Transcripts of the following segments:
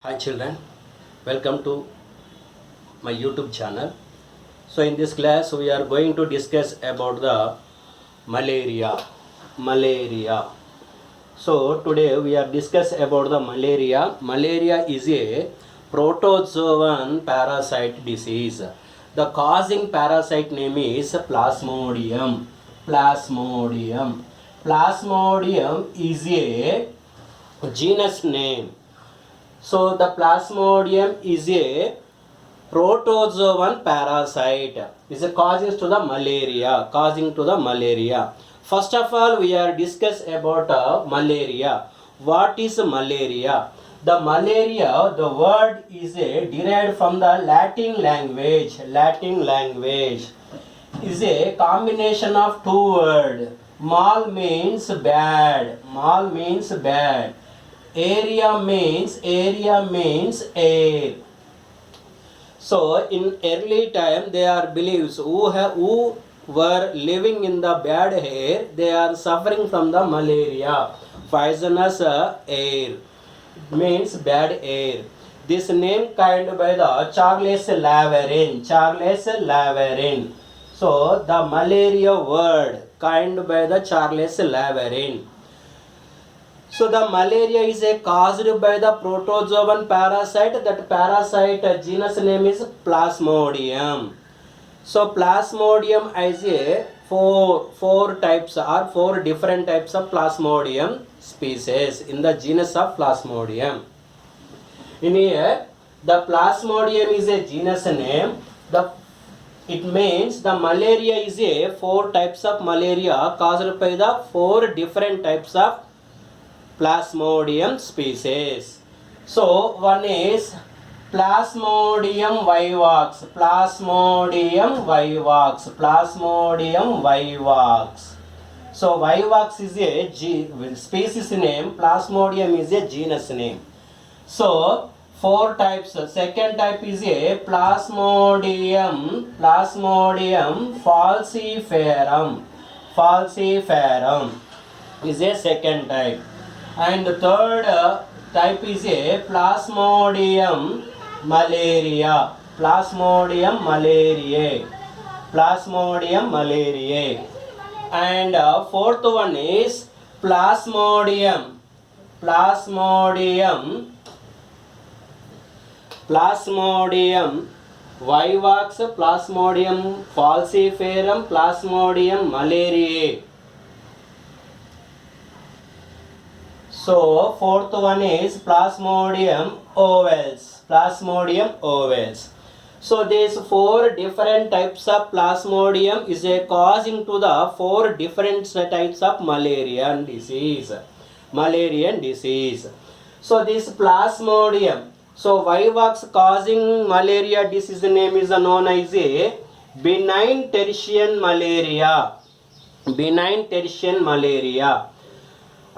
Hi children, welcome to my YouTube channel. So in this class we are going to discuss about the malaria. Malaria. So today we are discuss about the malaria. Malaria is a protozoan parasite disease. The causing parasite name is Plasmodium. Plasmodium. Plasmodium is a genus name. So the Plasmodium is a protozoan parasite. Is a causes to the malaria. Causing to the malaria. First of all, we are discuss about malaria. What is malaria? The malaria, the word is derived from the Latin language. Latin language is a combination of two words. Mal means bad. Mal means bad. Area means air. So in early time they are beliefs who were living in the bad air, they are suffering from the malaria. Poisonous air means bad air. This name coined by the Charles Laverin. Charles Laverin. So the malaria word coined by the Charles Laverin. So the malaria is caused by the protozoan parasite. That parasite genus name is Plasmodium. So Plasmodium is a four types or four different types of Plasmodium species in the genus of Plasmodium. In here, the Plasmodium is a genus name. It means the malaria is a four types of malaria caused by the four different types of Plasmodium species. So one is Plasmodium vivax. Plasmodium vivax. Plasmodium vivax. So vivax is a species name. Plasmodium is a genus name. So four types. Second type is a Plasmodium. Plasmodium falciparum. Falciparum is a second type. And the third type is a Plasmodium malaria. Plasmodium malariae. Plasmodium malariae. And fourth one is Plasmodium. Plasmodium. Plasmodium vivax. Plasmodium falciparum. Plasmodium malariae. So fourth one is Plasmodium ovales. Plasmodium ovales. So these four different types of Plasmodium is a causing to the four different types of malarian disease. Malarian disease. So this Plasmodium. So vivax causing malaria disease name is known as a benign tertian malaria. Benign tertian malaria.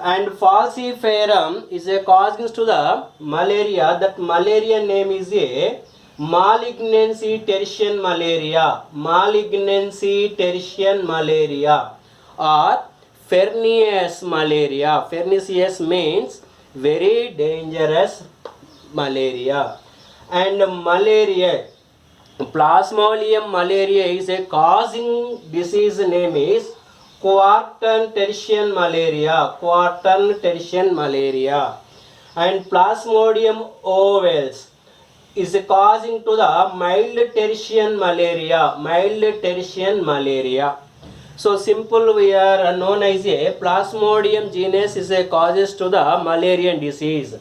And falciparum is a cause to the malaria. That malaria name is a malignancy tertian malaria. Malignancy tertian malaria or pernicious malaria. Pernicious means very dangerous malaria. And malaria, Plasmodium malaria is a causing disease name is quartan tertian malaria. Quartan tertian malaria. And Plasmodium ovales is causing to the mild tertian malaria. Mild tertian malaria. So simple we are known as a Plasmodium genus is a causes to the malarian disease.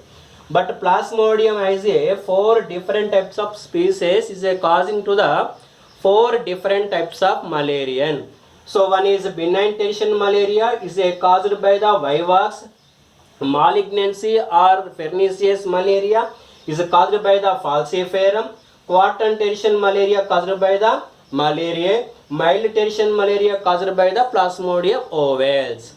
But Plasmodium has a four different types of species is a causing to the four different types of malarian. So one is benign tertian malaria is a caused by the vivax. Malignancy or pernicious malaria is caused by the falciparum. Quartan tertian malaria caused by the malaria. Mild tertian malaria caused by the Plasmodium ovales.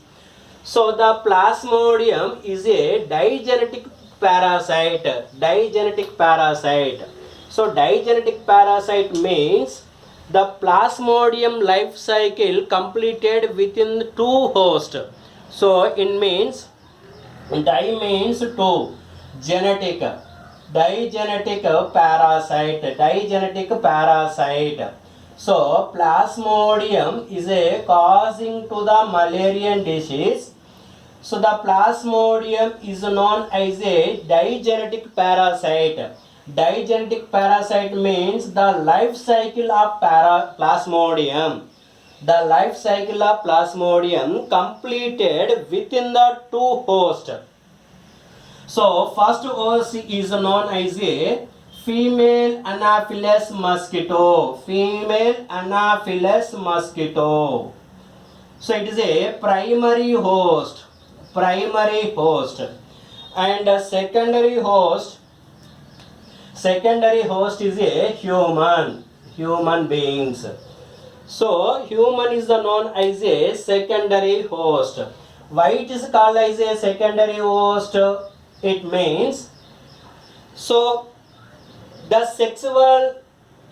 So the Plasmodium is a digenetic parasite. Digenetic parasite. So digenetic parasite means the Plasmodium life cycle completed within two hosts. So it means di means two, genetic. digenetic parasite. Digenetic parasite. So Plasmodium is a causing to the Malarian disease. So the Plasmodium is known as a digenetic parasite. Digenetic parasite means the life cycle of Plasmodium. The life cycle of Plasmodium completed within the two hosts. So first host is known as a female Anopheles mosquito. Female Anopheles mosquito. So it is a primary host. Primary host. And a secondary host. Secondary host is a human. Human beings. So human is known as a secondary host. Why it is called as a secondary host? It means, so the sexual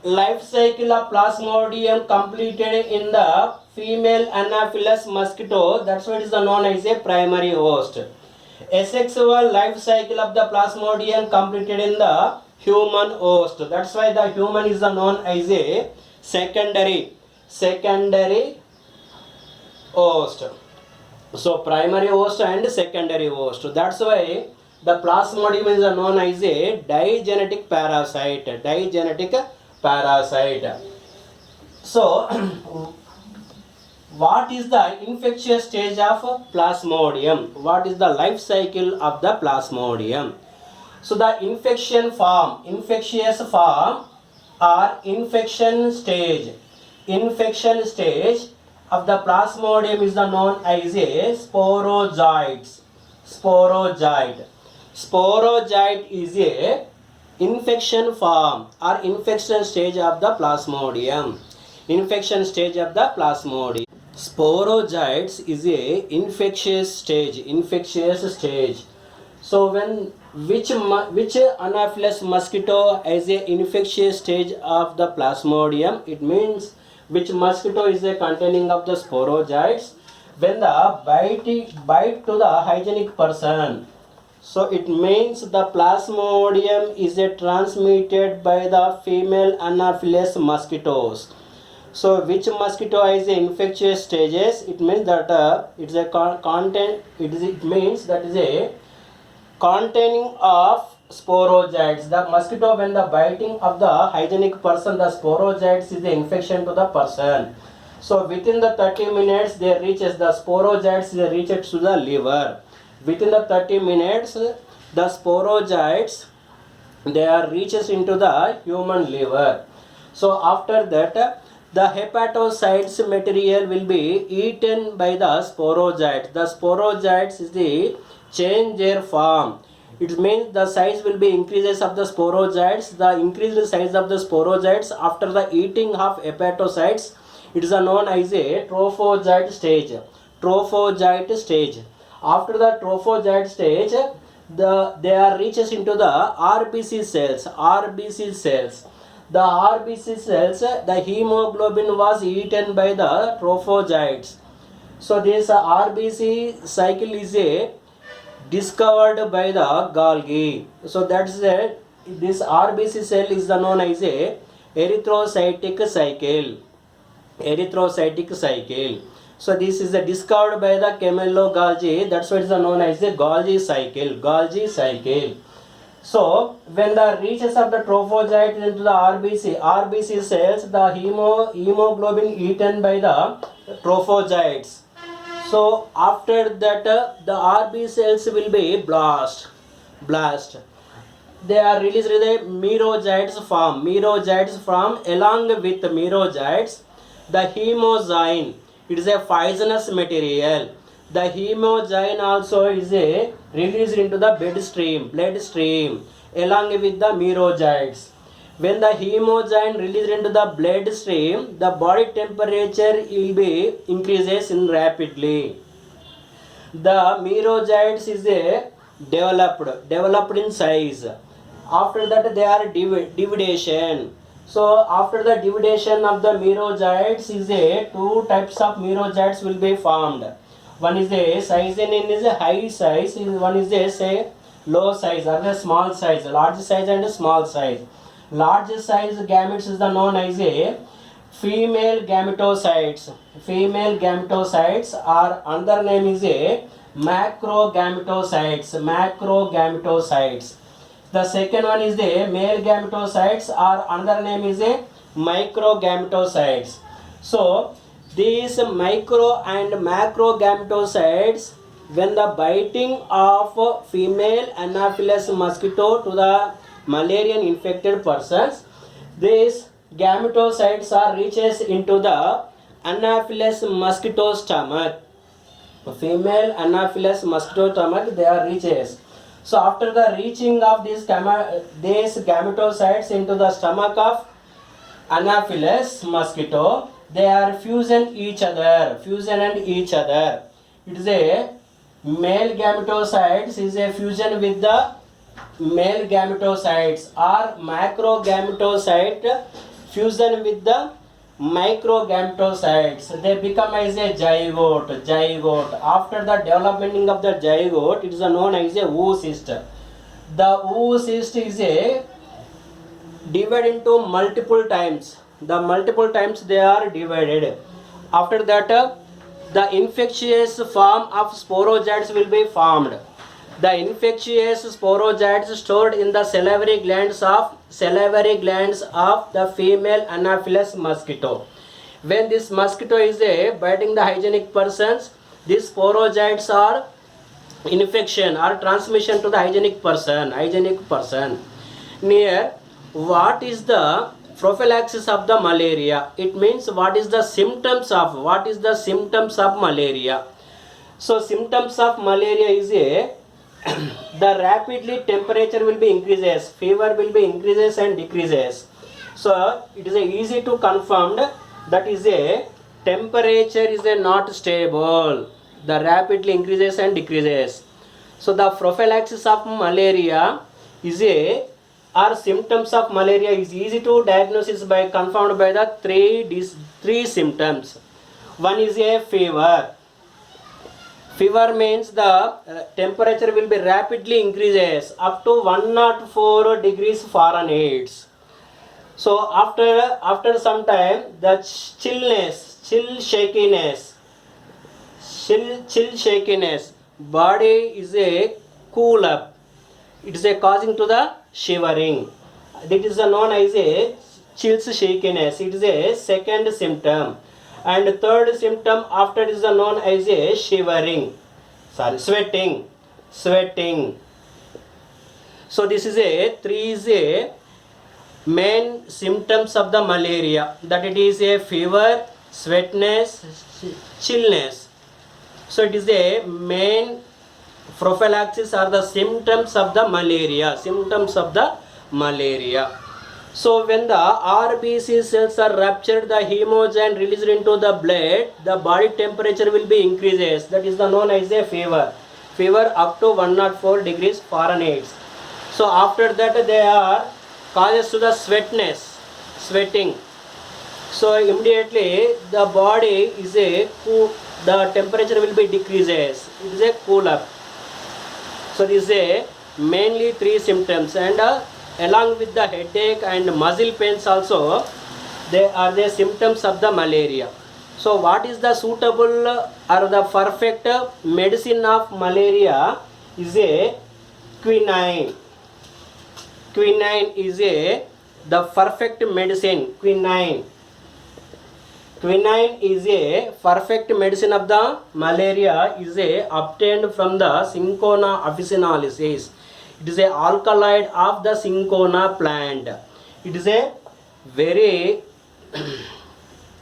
life cycle of Plasmodium completed in the female Anopheles mosquito, that's what is known as a primary host. Asexual life cycle of the Plasmodium completed in the human host. That's why the human is known as a secondary host. So primary host and secondary host. That's why the Plasmodium is known as a digenetic parasite. Digenetic parasite. So what is the infectious stage of Plasmodium? What is the life cycle of the Plasmodium? So the infectious form or infection stage of the Plasmodium is known as a sporozoites. Sporozoite is a infection form or infection stage of the Plasmodium. Infection stage of the Plasmodium. Sporozoites is a infectious stage. So when which Anopheles mosquito has a infectious stage of the Plasmodium, it means which mosquito is a containing of the sporozoites when the bite to the hygienic person. So it means the Plasmodium is a transmitted by the female Anopheles mosquitoes. So which mosquito has the infectious stages? It means that it's a it means that is a containing of sporozoites. The mosquito when the biting of the hygienic person, the sporozoites is the infection to the person. So within the 30 minutes they reaches the sporozoites reaches to the liver. Within the 30 minutes the sporozoites they are reaches into the human liver. So after that the hepatocytes material will be eaten by the sporozoites. The sporozoites is the change their form. It means the size will be increases of the sporozoites. The increased size of the sporozoites after the eating of hepatocytes, it is known as a trophozoite stage. Trophozoite stage. After the trophozoite stage, they are reaches into the RBC cells. RBC cells. The RBC cells, the hemoglobin was eaten by the trophozoites. So this RBC cycle is a discovered by the Golgi. So that's this RBC cell is known as a erythrocytic cycle. Erythrocytic cycle. So this is discovered by the Camillo Golgi. That's what is known as the Golgi cycle. Golgi cycle. So when the reaches of the trophozoite into the RBC cells, the hemoglobin eaten by the trophozoites. So after that the RB cells will be blast. They are released in the merozoites form. Along with the merozoites, the hemozyne, it is a poisonous material. The hemozyne also is a released into the bloodstream along with the merozoites. When the hemozyne released into the bloodstream, the body temperature will be increases in rapidly. The merozoites is a developed in size. After that they are dividation. So after the dividation of the merozoites is a two types of merozoites will be formed. One is a size is a high size, one is a low size or the small size, large size and small size. Large size gametes is the known as a female gametocytes. Female gametocytes or another name is a macrogametocytes. Macrogametocytes. The second one is the male gametocytes or another name is a microgametocytes. So these micro and macro gametocytes, when the biting of female Anopheles mosquito to the malarian infected persons, these gametocytes are reaches into the Anopheles mosquito stomach. Female Anopheles mosquito stomach, they are reaches. So after the reaching of these gametocytes into the stomach of Anopheles mosquito, they are fusion each other. It is a male gametocytes is a fusion with the male gametocytes, or macrogametocyte fusion with the microgametocytes. They become as a zygote. After the development of the zygote, it is known as a oocyst. The oocyst is a divided into multiple times. The multiple times they are divided. After that, the infectious form of sporozoites will be formed. The infectious sporozoites stored in the salivary glands of the female Anopheles mosquito. When this mosquito is biting the hygienic persons, these sporozoites are infection or transmission to the hygienic person. Near, what is the prophylaxis of the malaria? It means what is the symptoms of malaria. So symptoms of malaria is a the rapidly temperature will be increases, fever will be increases and decreases. So it is easy to confirm that is a temperature is a not stable, the rapidly increases and decreases. So the prophylaxis of malaria is a or symptoms of malaria is easy to diagnosis by confirmed by the three symptoms. One is a fever. Fever means the temperature will be rapidly increases up to 104 degrees Fahrenheit. So after some time, the chill shakiness, body is a cool up. It is a causing to the shivering. That is known as a chills shakiness. It is a second symptom. And third symptom after is known as a sweating. So this is three main symptoms of the malaria, that it is a fever, sweatness, chillness. So it is a main prophylaxis are the symptoms of the malaria. So when the RBC cells are ruptured, the hemogen released into the blood, the body temperature will be increases. That is known as a fever up to 104 degrees Fahrenheit. So after that they are causes to the sweating. So immediately the body is the temperature will be decreases. It is a cool up. So this is mainly three symptoms, and along with the headache and muscle pains also, they are the symptoms of the malaria. So what is the suitable or the perfect medicine of malaria is a quinine. Quinine is the perfect medicine. Quinine is a perfect medicine of the malaria, is obtained from the Cinchona officinalis. It is a alkaloid of the cinchona plant. It is a very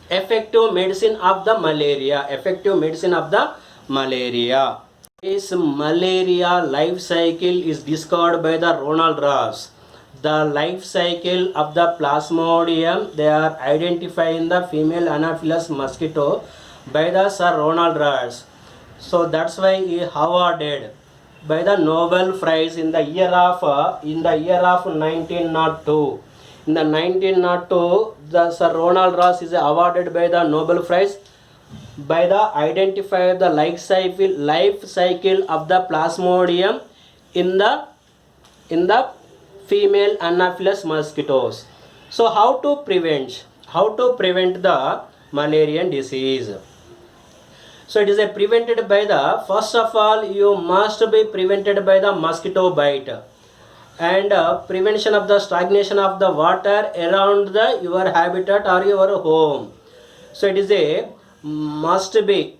effective medicine of the malaria. This malaria life cycle is discovered by the Ronald Ross. The life cycle of the Plasmodium, they are identified in the female Anopheles mosquito by the Sir Ronald Ross. So that's why he awarded by the Nobel Prize in the year of 1902. In the 1902, the Sir Ronald Ross is awarded by the Nobel Prize by the identify the life cycle of the Plasmodium in the in the female Anopheles mosquitoes. So how to prevent the malarian disease? So it is prevented by the, first of all, you must be prevented by the mosquito bite, and prevention of the stagnation of the water around the your habitat or your home. So it is a must be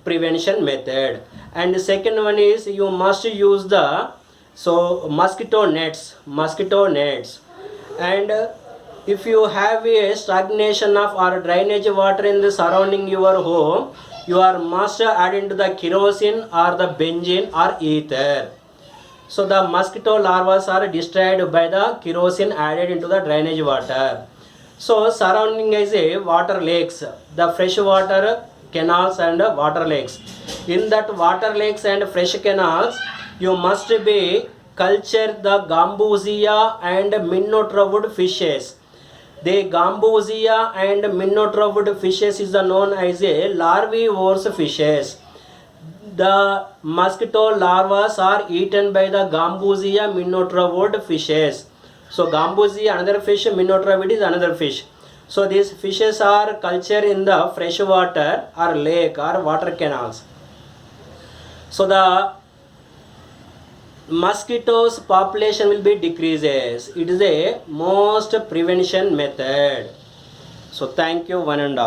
prevention method. And the second one is you must use the mosquito nets. And if you have a stagnation of or drainage water in the surrounding your home, you are must add into the kerosene or the benzene or ether. So the mosquito larvae are destroyed by the kerosene added into the drainage water. So surrounding is a water lakes, the fresh water canals and water lakes. In that water lakes and fresh canals, you must be culture the gambusia and minotaurwood fishes. The gambusia and minotaurwood fishes is known as a larvivorous fishes. The mosquito larvae are eaten by the gambusia minotaurwood fishes. So gambusia another fish, minotaurwood is another fish. So these fishes are cultured in the fresh water or lake or water canals. So the mosquitoes population will be decreases. It is a most prevention method. So thank you one and all.